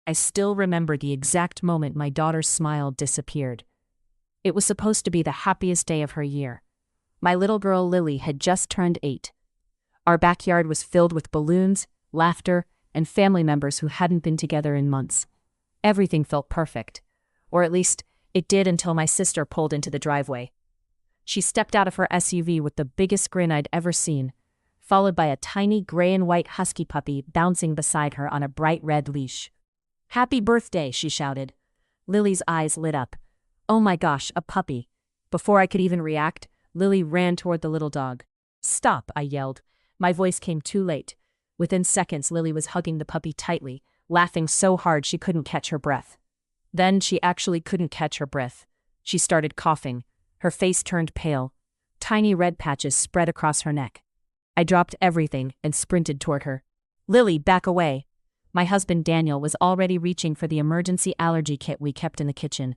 I still remember the exact moment my daughter's smile disappeared. It was supposed to be the happiest day of her year. My little girl Lily had just turned 8. Our backyard was filled with balloons, laughter, and family members who hadn't been together in months. Everything felt perfect. Or at least, it did until my sister pulled into the driveway. She stepped out of her SUV with the biggest grin I'd ever seen, followed by a tiny gray and white husky puppy bouncing beside her on a bright red leash. "Happy birthday," she shouted. Lily's eyes lit up. "Oh my gosh, a puppy." Before I could even react, Lily ran toward the little dog. "Stop," I yelled. My voice came too late. Within seconds, Lily was hugging the puppy tightly, laughing so hard she couldn't catch her breath. Then she actually couldn't catch her breath. She started coughing. Her face turned pale. Tiny red patches spread across her neck. I dropped everything and sprinted toward her. "Lily, back away." My husband Daniel was already reaching for the emergency allergy kit we kept in the kitchen.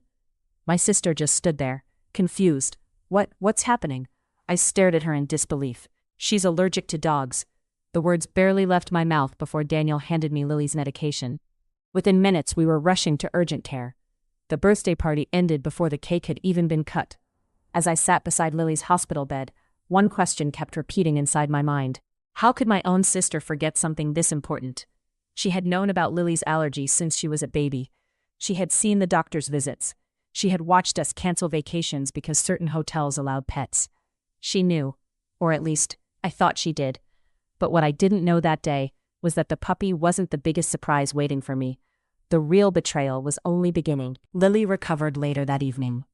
My sister just stood there, confused. What's happening?" I stared at her in disbelief. "She's allergic to dogs." The words barely left my mouth before Daniel handed me Lily's medication. Within minutes, we were rushing to urgent care. The birthday party ended before the cake had even been cut. As I sat beside Lily's hospital bed, one question kept repeating inside my mind. How could my own sister forget something this important? She had known about Lily's allergy since she was a baby. She had seen the doctor's visits. She had watched us cancel vacations because certain hotels allowed pets. She knew, or at least, I thought she did. But what I didn't know that day was that the puppy wasn't the biggest surprise waiting for me. The real betrayal was only beginning. Lily recovered later that evening.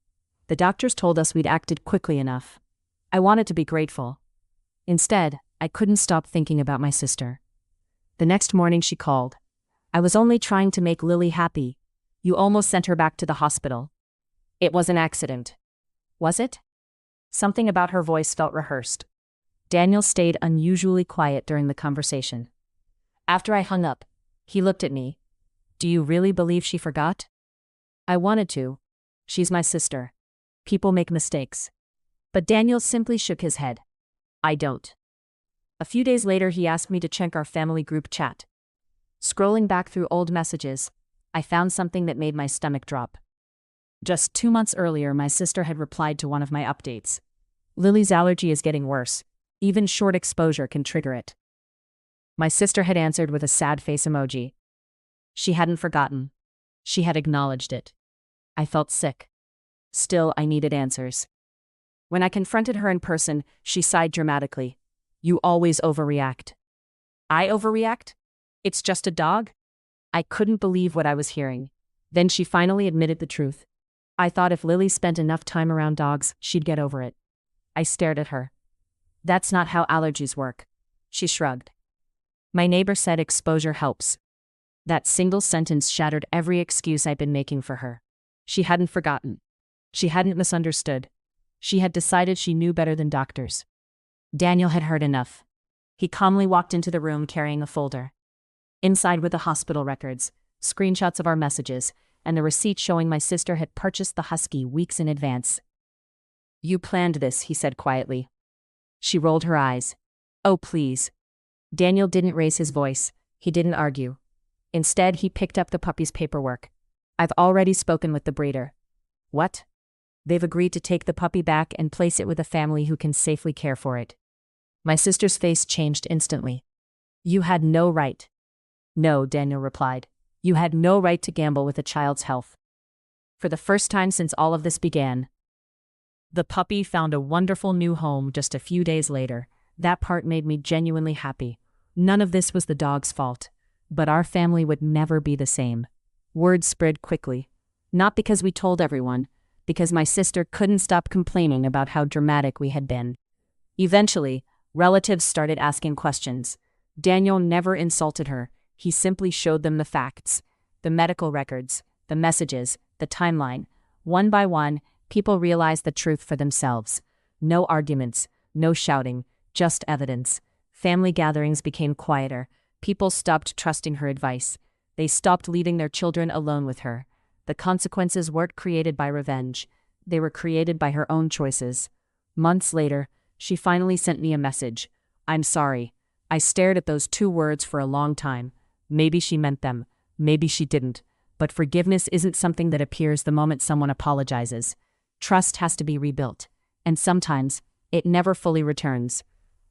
The doctors told us we'd acted quickly enough. I wanted to be grateful. Instead, I couldn't stop thinking about my sister. The next morning she called. "I was only trying to make Lily happy. You almost sent her back to the hospital." "It was an accident." "Was it?" Something about her voice felt rehearsed. Daniel stayed unusually quiet during the conversation. After I hung up, he looked at me. "Do you really believe she forgot?" I wanted to. She's my sister. People make mistakes. But Daniel simply shook his head. "I don't." A few days later, he asked me to check our family group chat. Scrolling back through old messages, I found something that made my stomach drop. Just 2 months earlier, my sister had replied to one of my updates. "Lily's allergy is getting worse. Even short exposure can trigger it." My sister had answered with a sad face emoji. She hadn't forgotten. She had acknowledged it. I felt sick. Still, I needed answers. When I confronted her in person, she sighed dramatically. "You always overreact." "I overreact? It's just a dog?" I couldn't believe what I was hearing. Then she finally admitted the truth. "I thought if Lily spent enough time around dogs, she'd get over it." I stared at her. "That's not how allergies work." She shrugged. "My neighbor said exposure helps." That single sentence shattered every excuse I'd been making for her. She hadn't forgotten. She hadn't misunderstood. She had decided she knew better than doctors. Daniel had heard enough. He calmly walked into the room carrying a folder. Inside were the hospital records, screenshots of our messages, and the receipt showing my sister had purchased the Husky weeks in advance. "You planned this," he said quietly. She rolled her eyes. "Oh, please." Daniel didn't raise his voice. He didn't argue. Instead, he picked up the puppy's paperwork. "I've already spoken with the breeder." "What?" "They've agreed to take the puppy back and place it with a family who can safely care for it." My sister's face changed instantly. "You had no right." "No," Daniel replied. "You had no right to gamble with a child's health." For the first time since all of this began, the puppy found a wonderful new home just a few days later. That part made me genuinely happy. None of this was the dog's fault. But our family would never be the same. Word spread quickly. Not because we told everyone, because my sister couldn't stop complaining about how dramatic we had been. Eventually, relatives started asking questions. Daniel never insulted her. He simply showed them the facts. The medical records, the messages, the timeline. One by one, people realized the truth for themselves. No arguments, no shouting, just evidence. Family gatherings became quieter. People stopped trusting her advice. They stopped leaving their children alone with her. The consequences weren't created by revenge. They were created by her own choices. Months later, she finally sent me a message. "I'm sorry." I stared at those 2 words for a long time. Maybe she meant them. Maybe she didn't, but forgiveness isn't something that appears the moment someone apologizes. Trust has to be rebuilt, and sometimes it never fully returns.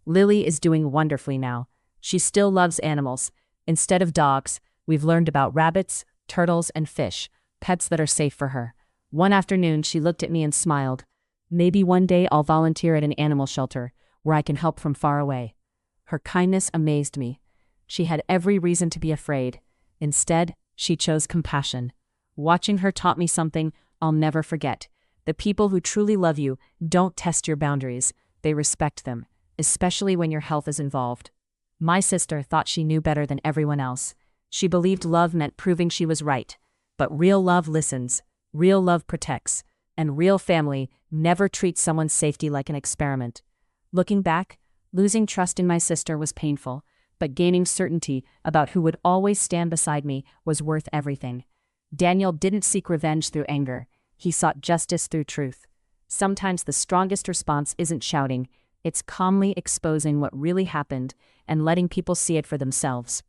Lily is doing wonderfully now. She still loves animals. Instead of dogs, we've learned about rabbits, turtles, and fish, pets that are safe for her. One afternoon, she looked at me and smiled. Maybe one day I'll volunteer at an animal shelter, where I can help from far away. Her kindness amazed me. She had every reason to be afraid. Instead, she chose compassion. Watching her taught me something I'll never forget. The people who truly love you don't test your boundaries. They respect them, especially when your health is involved. My sister thought she knew better than everyone else. She believed love meant proving she was right. But real love listens, real love protects, and real family never treats someone's safety like an experiment. Looking back, losing trust in my sister was painful, but gaining certainty about who would always stand beside me was worth everything. Daniel didn't seek revenge through anger. He sought justice through truth. Sometimes the strongest response isn't shouting, it's calmly exposing what really happened and letting people see it for themselves.